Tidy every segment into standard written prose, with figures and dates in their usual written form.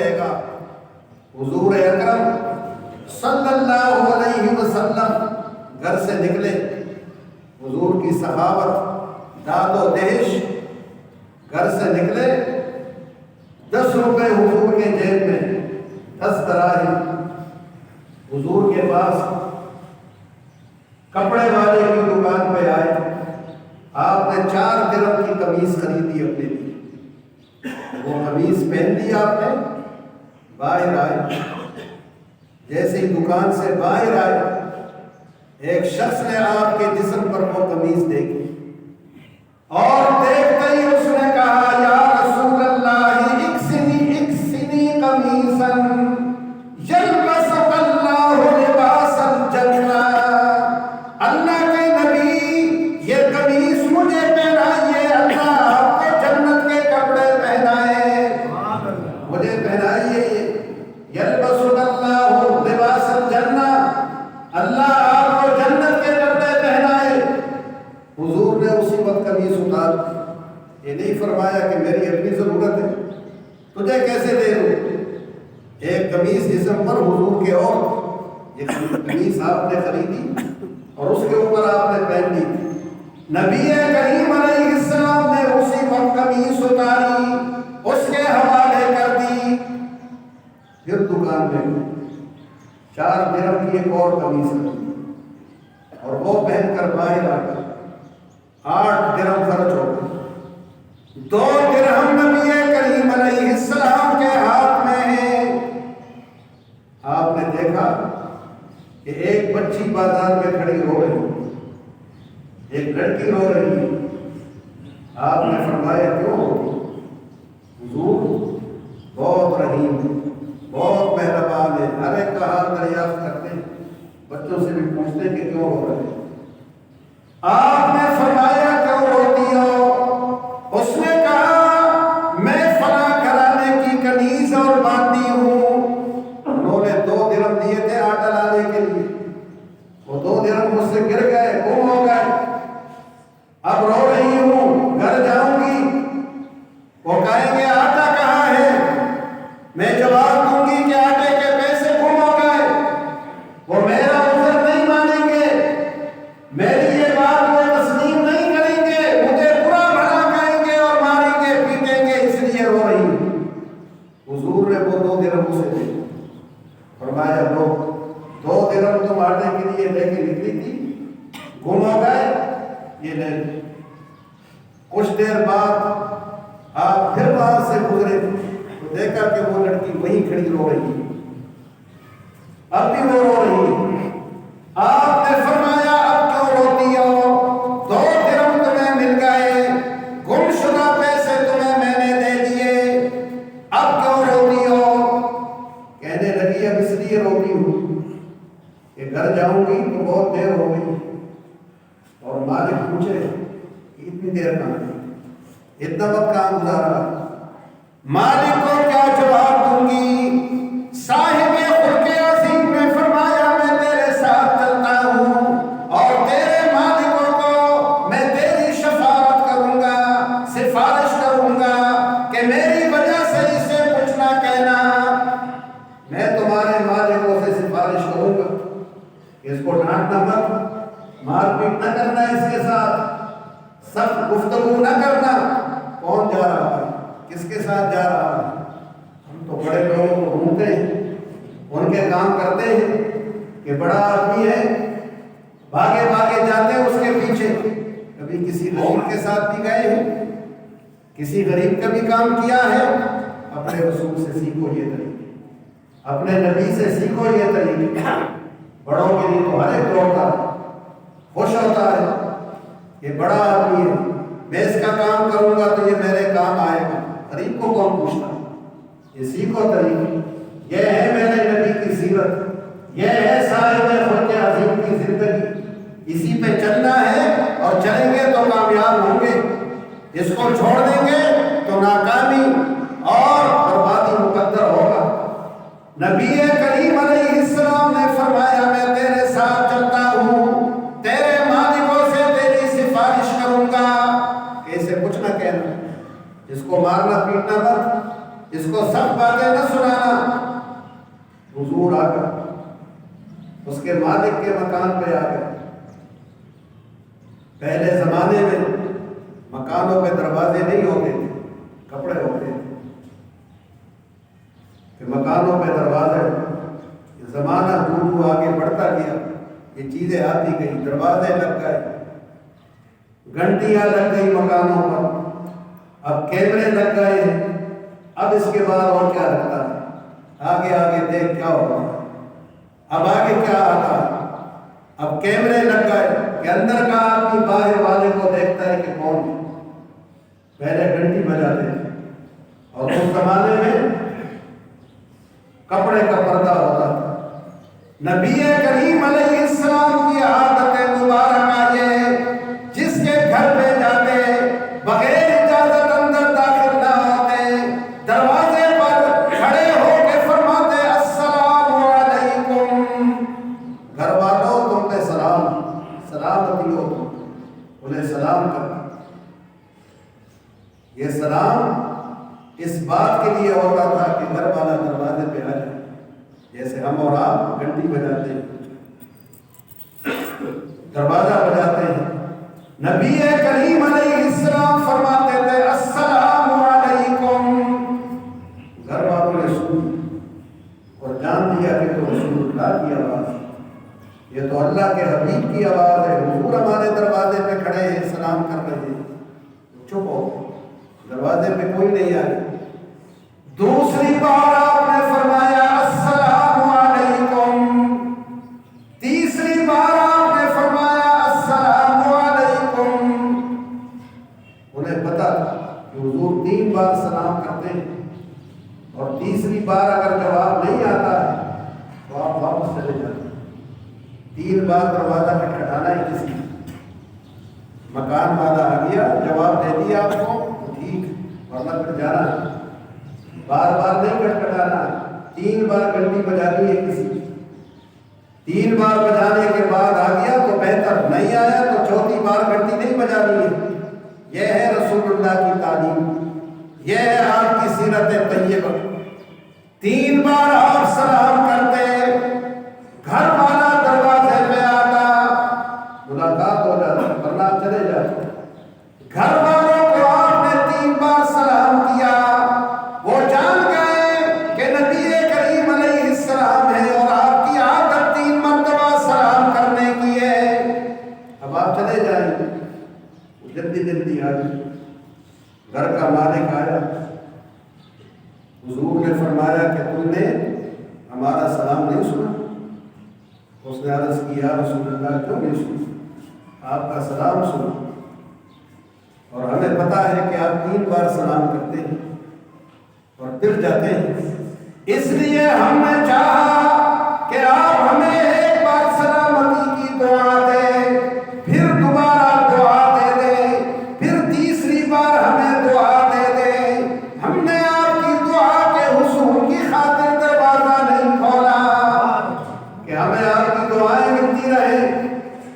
کہے گا حضور اکرم صلی اللہ علیہ وسلم گھر سے نکلے، حضور کی صحابت داد و دہش، گھر سے نکلے، 10 روپے حضور کے جیب میں، 10 دراہم حضور کے پاس کپڑے والے کی دکان پہ آئے، آپ نے 4 درہم کی قمیص خریدی اپنے لیے، وہ قمیص پہن لی آپ نے، باہر آئے، جیسے ہی دکان سے باہر آئے ایک شخص نے آپ کے جسم پر وہ قمیص دیکھی اور دیکھتے ہی اس نے کہا یا رسول اللہ اکسنی قمیصا یلبسک اللہ لباس الجنہ، اللہ کے نبی یہ قمیص مجھے پہنائیے، اللہ آپ کو جنت کے کپڑے پہنائے، مجھے پہنائیے، یلبسک اللہ لباس الجنہ، اللہ آپ کو جنت کے کپڑے پہنائے۔ حضور نے اسی وقت قمیص اتار دی، یہ نہیں فرمایا کہ میری اپنی ضرورت ہے تجھے کیسے دے دوں، ایک قمیص جسم پر حضور کے اور یہ قمیص آپ نے خریدی اور اس کے اوپر آپ نے پہن لی، نبی کریم علیہ السلام نے اسی وقت قمیص اتاری، اس کے حوالے کر دی، پھر دکان میں 4 درہم کی ایک اور قمیص خریدی اور وہ پہن کر باہر آ گئے، 8 درہم خرچ ہو گئے، 2 درہم نبی کریم علیہ السلام کے ہاتھ میں ہیں۔ آپ نے دیکھا کہ ایک بچی بازار میں کھڑی رو رہی، ایک لڑکی رو رہی ہے، آپ نے فرمایا کیوں رو رہی؟ حضور بہت رحیم ہے، بہت مہربان ہے، ہر ایک کا حال دریافت کرتے ہیں، بچوں سے بھی پوچھتے کہ کیوں رو رہے ہیں۔ آپ نے فرمایا کیوں روتی ہو؟ اس نے کہا میں فلاں گھرانے کی کنیز اور باندھی ہوں، انہوں نے 2 درہم دیے تھے آٹا لانے کے لیے، وہ 2 درہم مجھ سے گر گئے، گم ہو گئے، اب رو رہی ہوں، گھر جاؤں گی، وہ کہیں گے آٹا کہاں ہے، میں جواب دوں گی کہ آٹے کے پیسے گم ہو گئے، وہ میرا عذر نہیں مانیں گے، میری یہ بات وہ تسلیم نہیں کریں گے، مجھے برا بھلا کہیں گے اور ماریں گے پیٹیں گے، اس لیے رو رہی ہوں۔ حضور نے وہ 2 درہم اسے دے فرمایا لو، 2 درہم تم آٹے کے لیے لے کے نکلی تھی، گم ہو گئے، یہ لے لو۔ کچھ دیر بعد آپ پھر وہاں سے گزرے تو دیکھا کہ وہ لڑکی وہیں کھڑی رو رہی ہے، اب بھی وہ رو رہی ہے۔ آپ نے فرمایا اب کیوں روتی ہو؟ 2 درہم تمہیں مل گئے، گم شدہ پیسے تمہیں میں نے دے دیے، اب کیوں روتی ہو؟ کہنے لگی اب اس لیے روتی ہوں کہ گھر جاؤں گی تو بہت دیر ہو گئی، اور مالک پوچھے اتنی دیر کہاں ہے، اتنا وقت کہاں گزارا، مالک کو کیا جواب دوں گی؟ صاحب خلق عظیم نے فرمایا میں تیرے ساتھ چلتا ہوں اور تیرے مالکوں کو میں تیری شفاعت کروں گا، سفارش کروں گا کہ میری وجہ سے اسے کچھ نہ کہنا، میں تمہارے مالکوں سے سفارش کروں گا کہ اس کو ڈانٹنا مت، مار پیٹ نہ کرنا، اس کے ساتھ سخت گفتگو نہ کرنا۔ کون جا رہا ہے، کس کے ساتھ جا رہا ہے؟ ہم تو بڑے لوگوں کو ڈھونڈتے ہیں، ان کے کام کرتے ہیں کہ بڑا آدمی ہے، بھاگے بھاگے جاتے ہیں اس کے پیچھے۔ کبھی کسی غریب کے ساتھ بھی گئے ہیں، کسی غریب کا بھی کام کیا ہے؟ اپنے رسول سے سیکھو یہ طریقے، اپنے نبی سے سیکھو یہ طریقے۔ بڑوں کے لیے تو ہر ایک دوڑتا ہے، خوش ہوتا ہے کہ بڑا آدمی ہے، میں اس کا کام کروں گا تو یہ میرے کام آئے گا، غریب کو کون پوچھتا ہے؟ یہ سیکھو طریقے، یہ ہے میرے نبی کی سیرت، یہ ہے صاحب خلق عظیم کی زندگی، اسی پہ چلنا ہے اور چلیں گے تو کامیاب ہوں گے، اس کو چھوڑ دیں گے تو ناکامی اور بربادی مقدر ہوگا۔ نبی کریم علیہ السلام نے فرمایا میں تیرے ساتھ چلتا ہوں، تیرے مالکوں سے تیری سفارش کروں گا کہ اسے کچھ نہ کہنا، اس کو مارنا پیٹنا مت، اس کو سخت باتیں نہ سنانا، حضور آ کر اس کے مالک کے مکان پہ آ گئے۔ پہلے زمانے میں مکانوں پہ دروازے نہیں ہوتے تھے، کپڑے ہوتے تھے کہ مکانوں پہ دروازے، زمانہ دور آگے بڑھتا گیا، یہ چیزیں آتی گئی، دروازے لگ گئے، گھنٹیاں لگ گئی مکانوں پر، اب کیمرے لگ گئے ہیں۔ اب اس کے بعد اور کیا لگتا ہے؟ آگے آگے دیکھ کیا ہوگا، اب آگے کیا آتا ہے؟ اب کیمرے لگ گئے کہ اندر کا آدمی باہر والے کو دیکھتا ہے کہ کون ہے۔ پہلے گھنٹی بجاتے تھے اور اس زمانے میں کپڑے کا پردہ ہوتا تھا۔ نبی کریم علیہ السلام کی عادت مبارکہ یہ، جس کے گھر پہ جاتے بغیر اجازت اندر داخل نہ ہوتے، دروازے پر کھڑے ہو کے فرماتے السلام علیکم، گھر والوں تم پہ سلامتی ہو، انہیں سلام کرنا۔ یہ سلام اس بات کے لیے ہوتا تھا کہ گھر والا دروازے پہ آ جائے، جیسے ہم اور آپ گھنٹی بجاتے ہیں، دروازہ بجاتے ہیں۔ نبی کریم علیہ السلام فرماتے تھے السلام علیکم، گھر والوں نے سن اور جان دیا کہ تو رسول اللہ کی آواز، یہ تو اللہ کے حبیب کی آواز ہے، حضور ہمارے دروازے پہ کھڑے ہیں، سلام کر رہے ہیں۔ چپ ہو، دروازے پہ کوئی نہیں آئے۔ دوسری بار آپ نے فرمایا السلام علیکم، تیسری بار آپ نے فرمایا السلام علیکم۔ انہیں پتا کہ حضور 3 بار سلام کرتے ہیں اور تیسری بار اگر جواب نہیں آتا ہے تو آپ واپس چلے جاتے ہیں۔ 3 بار دروازہ کھٹکھٹانا ہی کسی، مکان والا آ گیا، جواب دے دیا آپ کو تو ٹھیک، ورنہ پھر جانا ہے، بار بار نہیں کھٹکھٹانا، 3 بار گھنٹی بجانی ہے کسی، 3 بار بجانے کے بعد آ گیا تو بہتر، نہیں آیا تو 4تھی بار گھنٹی نہیں بجانی ہے۔ یہ ہے رسول اللہ کی تعلیم، یہ ہے آپ کی سیرت طیبہ۔ 3 بار آپ سلام کرتے، گھر والا دروازے پہ آتا، ملاقات ہو جاتی، ورنہ آپ چلے جاتے۔ گھر والوں کو آپ نے 3 بار سلام کیا، وہ جان گئے کہ نبی کریم علیہ السلام ہے اور آپ کی عادت 3 مرتبہ سلام کرنے کی ہے۔ اب آپ چلے جائیں، جلدی جلدی آ گئی، گھر کا مالک آیا، حضور نے فرمایا کہ تم نے ہمارا سلام نہیں سنا؟ اس نے عرض کی یا رسول اللہ کیوں نہیں سنا؟ آپ کا سلام سنا اور ہمیں پتا ہے کہ آپ 3 بار سلام کرتے ہیں اور پھر جاتے ہیں، اس لیے ہم نے چاہا کہ آپ ہمیں ایک بار سلامتی کی دعا دیں، پھر دوبارہ دعا دے دیں، پھر تیسری بار ہمیں دعا دے دیں۔ ہم نے آپ کی دعا کے حصول کی خاطر دروازہ نہیں کھولا کہ ہمیں آپ کی دعائیں ملتی رہیں،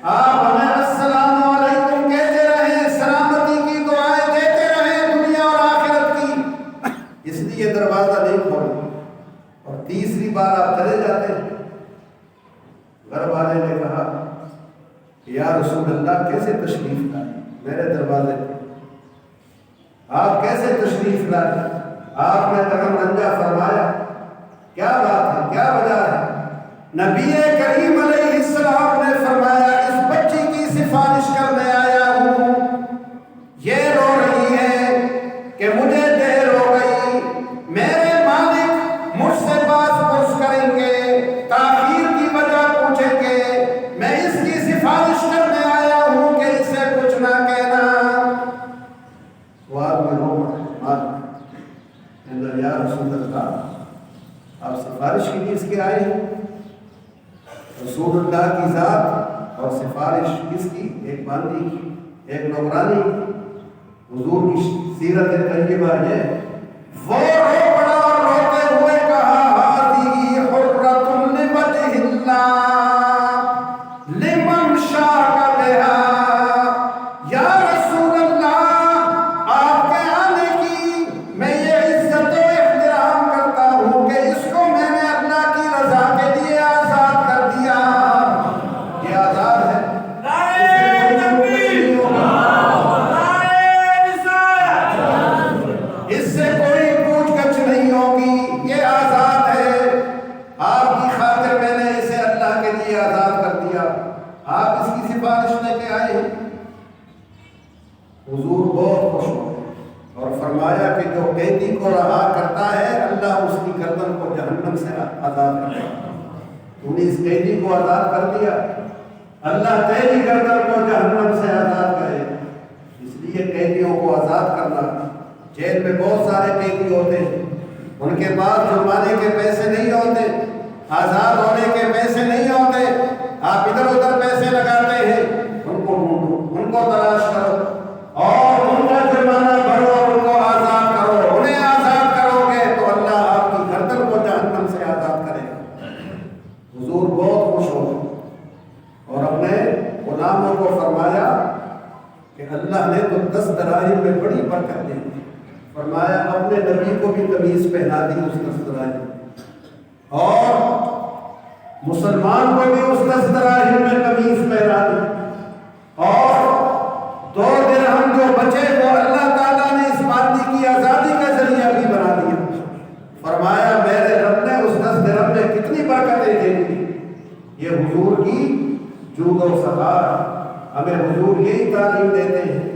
آپ ہمیں السلام علیکم کہتے رہیں، سلامتی کی دعائیں دیتے رہیں دنیا اور آخرت کی، اس لیے دروازہ نہیں کھولا۔ اور تیسری بار آپ چلے جاتے ہیں۔ گھر والے نے کہا کہ یا رسول اللہ کیسے تشریف لائے میرے دروازے پہ، آپ کیسے تشریف لائے؟ آپ نے قدم رنجا فرمایا، کیا بات ہے، کیا وجہ ہے؟ نبی کریم علیہ السلام نے فرمایا اس بچی کی سفارش کرنے آیا ہوں، یہ رو رہی ہے کہ مجھے دیر ہو گئی، میرے مالک مجھ سے بات پوچھ کریں گے، تاخیر کی وجہ پوچھیں گے، میں اس کی سفارش کرنے آیا ہوں کہ اسے کچھ نہ کہنا۔ وہ آدمی رو پڑا، یا رسول اللہ آپ سفارش کے لیے اس کے آئے ہیں؟ رسول اللہ کی ذات اور سفارش کس کی؟ ایک باندی کی، ایک نوکرانی کی۔ حضور کی سیرت طیبہ ہے، وہ رو پڑا اور روتے ہوئے کہا ہذہ حرۃ لوجہ اللہ لمن شاء بہا، یا رسول اللہ آپ کے آنے کی میں یہ عزت و احترام کرتا ہوں کہ اس کو میں نے اللہ کی رضا کے گردن کو جہنم سے آزاد کرے. تو نے اس قیدی کو آزاد کر دیا. اللہ تیری گردن کو جہنم سے آزاد کرے. اس لیے قیدیوں کو آزاد کرنا. جیل میں بہت سارے قیدی ہوتے ہیں, ان کے پاس جرمانے کے پیسے نہیں ہوتے, آزاد ہونے کے پیسے نہیں ہوتے. آپ ادھر ادھر پیسے لگاتے ہیں. ان کو ڈھونڈو, ان کو تلاش کرو اور ان کا جرمانہ بھرو, ان کو آزاد کرو. انہیں آزاد کرو گے تو اللہ آپ کی گردن کو جہنم سے آزاد کرے گا. حضور بہت خوش ہو اور اپنے غلاموں کو فرمایا کہ اللہ نے تو 10 دراہم میں بڑی برکت دی. فرمایا اپنے نبی کو بھی قمیص پہنا دی اس 10 دراہم, اور مسلمان کو بھی اس 10 دراہم میں قمیص پہنا دی, اور 2 درہم جو بچے وہ اللہ تعالیٰ نے اس بندی کی آزادی کا ذریعہ بھی بنا دیا. فرمایا میرے رب نے اس 10 درہم میں کتنی برکتیں دے دی. یہ حضور کی جود و سخا. ہمیں حضور یہی تعلیم دیتے ہیں